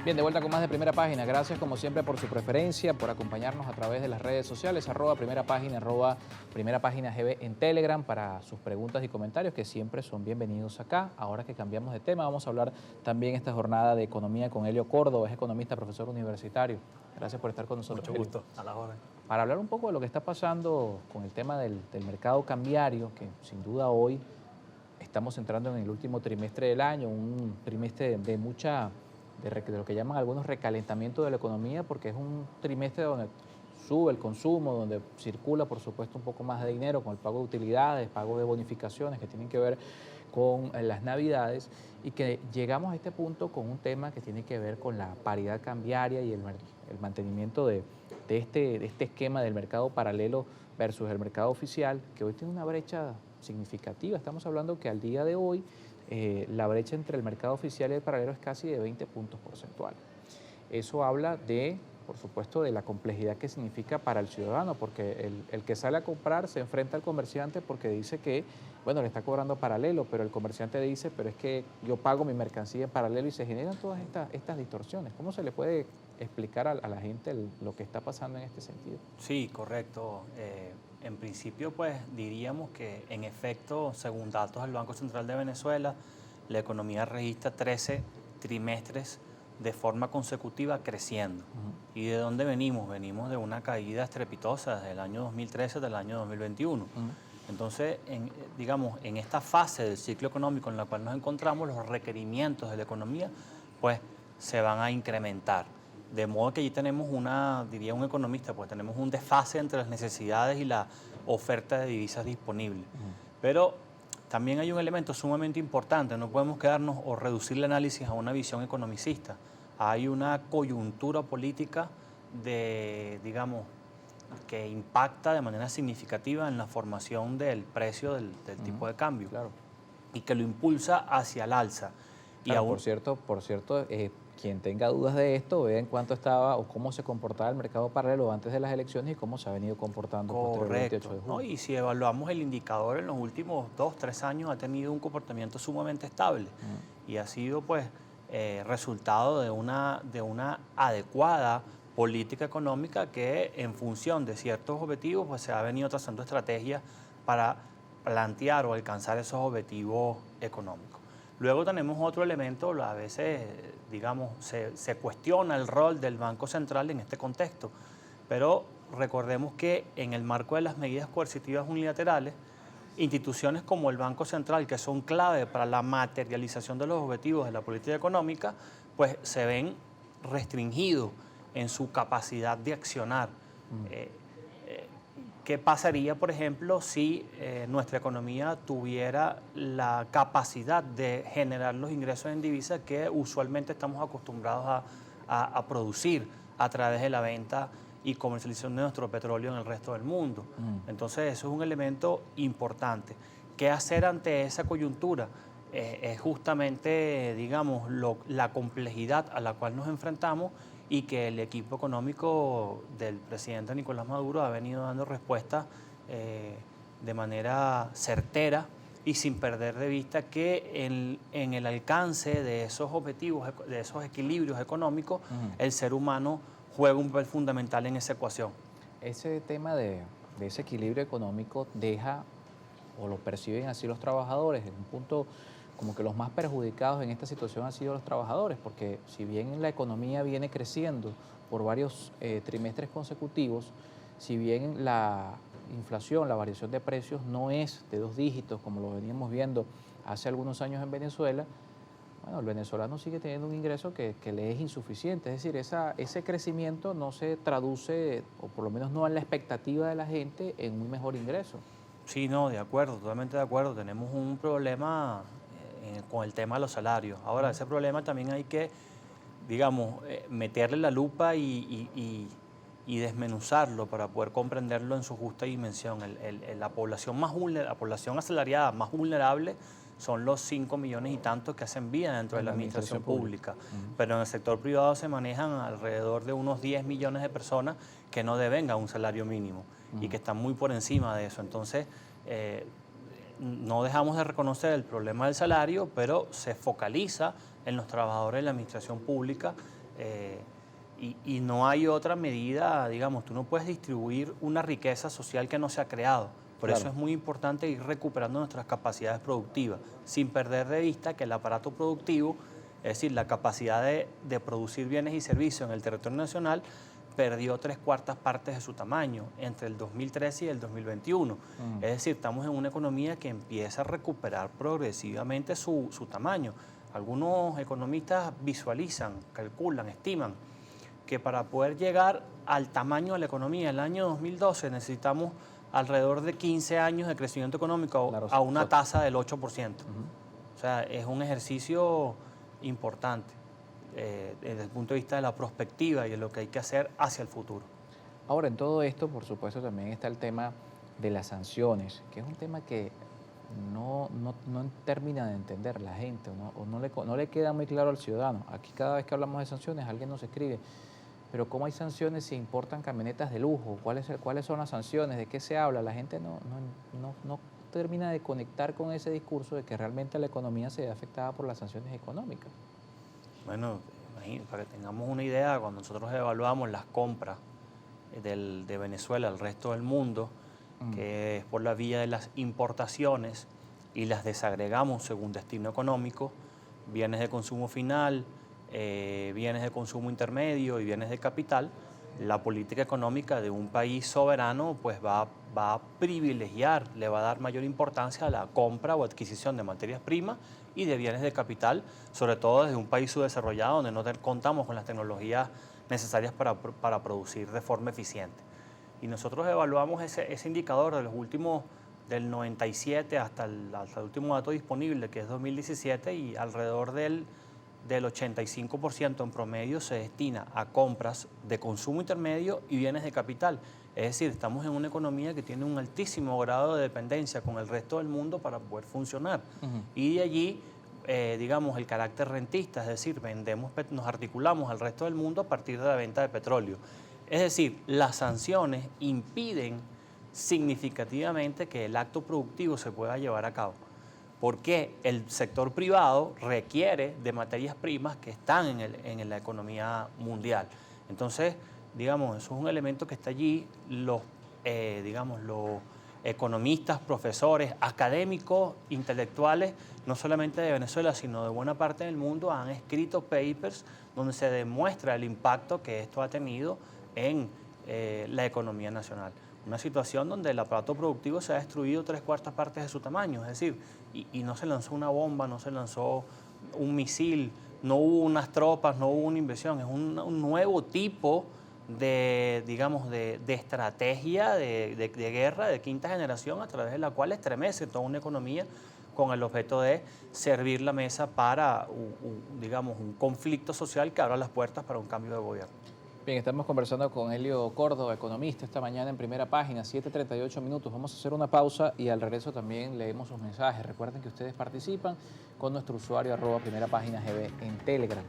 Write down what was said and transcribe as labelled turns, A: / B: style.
A: Bien, de vuelta con más de Primera Página. Gracias como siempre por su preferencia, por acompañarnos a través de las redes sociales, @Primera Página, Primera Página GB en Telegram para sus preguntas y comentarios que siempre son bienvenidos acá. Ahora que cambiamos de tema, vamos a hablar también esta jornada de economía con Helio Córdoba, es economista, profesor universitario. Gracias por estar con nosotros.
B: Mucho gusto, a la orden.
A: Para hablar un poco de lo que está pasando con el tema del mercado cambiario, que sin duda hoy estamos entrando en el último trimestre del año, un trimestre de mucha, de lo que llaman algunos recalentamiento de la economía, porque es un trimestre donde sube el consumo, donde circula, por supuesto, un poco más de dinero con el pago de utilidades, pago de bonificaciones que tienen que ver con las navidades, y que llegamos a este punto con un tema que tiene que ver con la paridad cambiaria y el mantenimiento de este esquema del mercado paralelo versus el mercado oficial, que hoy tiene una brecha significativa. Estamos hablando que al día de hoy la brecha entre el mercado oficial y el paralelo es casi de 20 puntos porcentuales. Eso habla de, por supuesto, de la complejidad que significa para el ciudadano, porque el que sale a comprar se enfrenta al comerciante porque dice que, bueno, le está cobrando paralelo, pero el comerciante dice, pero es que yo pago mi mercancía en paralelo, y se generan todas estas distorsiones. ¿Cómo se le puede explicar a la gente lo que está pasando en este sentido?
B: Sí, correcto. En principio, pues diríamos que en efecto, según datos del Banco Central de Venezuela, la economía registra 13 trimestres de forma consecutiva creciendo. ¿Y de dónde venimos? Venimos de una caída estrepitosa desde el año 2013 hasta el año 2021. Entonces, digamos, en esta fase del ciclo económico en la cual nos encontramos, los requerimientos de la economía pues se van a incrementar. De modo que allí tenemos diría un economista, pues tenemos un desfase entre las necesidades y la oferta de divisas disponibles. Pero también hay un elemento sumamente importante, no podemos quedarnos o reducir el análisis a una visión economicista. Hay una coyuntura política digamos, que impacta de manera significativa en la formación del precio del tipo de cambio,
A: claro,
B: y que lo impulsa hacia el alza.
A: Claro, por cierto, quien tenga dudas de esto, vea en cuánto estaba o cómo se comportaba el mercado paralelo antes de las elecciones y cómo se ha venido comportando posteriormente al 28 de julio.
B: ¿No? Y si evaluamos el indicador en los últimos 2, 3 años, ha tenido un comportamiento sumamente estable y ha sido pues resultado de una adecuada política económica que en función de ciertos objetivos pues se ha venido trazando estrategias para plantear o alcanzar esos objetivos económicos. Luego tenemos otro elemento, a veces, digamos, se cuestiona el rol del Banco Central en este contexto, pero recordemos que en el marco de las medidas coercitivas unilaterales, instituciones como el Banco Central, que son clave para la materialización de los objetivos de la política económica, pues se ven restringidos en su capacidad de accionar. ¿Qué pasaría, por ejemplo, si nuestra economía tuviera la capacidad de generar los ingresos en divisas que usualmente estamos acostumbrados a producir a través de la venta y comercialización de nuestro petróleo en el resto del mundo? Entonces, eso es un elemento importante. ¿Qué hacer ante esa coyuntura? Es justamente, digamos, la complejidad a la cual nos enfrentamos, y que el equipo económico del presidente Nicolás Maduro ha venido dando respuesta de manera certera y sin perder de vista que en el alcance de esos objetivos, de esos equilibrios económicos, el ser humano juega un papel fundamental en esa ecuación.
A: Ese tema de ese equilibrio económico deja, o lo perciben así los trabajadores, en un punto como que los más perjudicados en esta situación han sido los trabajadores, porque si bien la economía viene creciendo por varios trimestres consecutivos, si bien la inflación, la variación de precios no es de 2 dígitos como lo veníamos viendo hace algunos años en Venezuela, bueno, el venezolano sigue teniendo un ingreso que le es insuficiente. Es decir, ese crecimiento no se traduce, o por lo menos no en la expectativa de la gente, en un mejor ingreso.
B: Sí, no, de acuerdo, totalmente de acuerdo. Tenemos un problema con el tema de los salarios. Ahora, ese problema también hay que, digamos, meterle la lupa y desmenuzarlo para poder comprenderlo en su justa dimensión. La población la población asalariada más vulnerable son los 5 millones y tantos que hacen vida dentro de la administración pública. Pero en el sector privado se manejan alrededor de unos 10 millones de personas que no devengan un salario mínimo y que están muy por encima de eso. Entonces, no dejamos de reconocer el problema del salario, pero se focaliza en los trabajadores de la administración pública Y no hay otra medida, digamos, tú no puedes distribuir una riqueza social que no se ha creado. Por eso es muy importante ir recuperando nuestras capacidades productivas, sin perder de vista que el aparato productivo, es decir, la capacidad de producir bienes y servicios en el territorio nacional, perdió 3/4 partes de su tamaño entre el 2013 y el 2021. Es decir, estamos en una economía que empieza a recuperar progresivamente su tamaño. Algunos economistas visualizan, calculan, estiman que para poder llegar al tamaño de la economía en el año 2012 necesitamos alrededor de 15 años de crecimiento económico a una tasa del 8%. O sea, es un ejercicio importante desde el punto de vista de la prospectiva y de lo que hay que hacer hacia el futuro.
A: Ahora, en todo esto, por supuesto, también está el tema de las sanciones, que es un tema que no termina de entender la gente o no le queda muy claro al ciudadano. Aquí cada vez que hablamos de sanciones, alguien nos escribe, pero ¿cómo hay sanciones si importan camionetas de lujo? ¿Cuáles son las sanciones? ¿De qué se habla? La gente no termina de conectar con ese discurso de que realmente la economía se ve afectada por las sanciones económicas.
B: Bueno, para que tengamos una idea, cuando nosotros evaluamos las compras de Venezuela al resto del mundo, que es por la vía de las importaciones, y las desagregamos según destino económico, bienes de consumo final, bienes de consumo intermedio y bienes de capital, la política económica de un país soberano pues va a privilegiar, le va a dar mayor importancia a la compra o adquisición de materias primas y de bienes de capital, sobre todo desde un país subdesarrollado donde no contamos con las tecnologías necesarias para producir de forma eficiente. Y nosotros evaluamos ese indicador de los últimos, del 97 hasta el último dato disponible, que es 2017, y alrededor del 85% en promedio se destina a compras de consumo intermedio y bienes de capital. Es decir, estamos en una economía que tiene un altísimo grado de dependencia con el resto del mundo para poder funcionar. Y de allí, digamos, el carácter rentista, es decir, nos articulamos al resto del mundo a partir de la venta de petróleo. Es decir, las sanciones impiden significativamente que el acto productivo se pueda llevar a cabo, porque el sector privado requiere de materias primas que están en la economía mundial. Entonces, digamos, eso es un elemento que está allí. Los economistas, profesores, académicos, intelectuales, no solamente de Venezuela, sino de buena parte del mundo, han escrito papers donde se demuestra el impacto que esto ha tenido en la economía nacional. Una situación donde el aparato productivo se ha destruido 3/4 partes de su tamaño, es decir, y no se lanzó una bomba, no se lanzó un misil, no hubo unas tropas, no hubo una inversión, es un nuevo tipo digamos, de estrategia de guerra de quinta generación a través de la cual estremece toda una economía con el objeto de servir la mesa para, digamos, un conflicto social que abra las puertas para un cambio de gobierno.
A: Bien, estamos conversando con Helio Córdoba, economista, esta mañana en Primera Página, 7:38 minutos. Vamos a hacer una pausa y al regreso también leemos sus mensajes. Recuerden que ustedes participan con nuestro usuario @primerapáginagb en Telegram.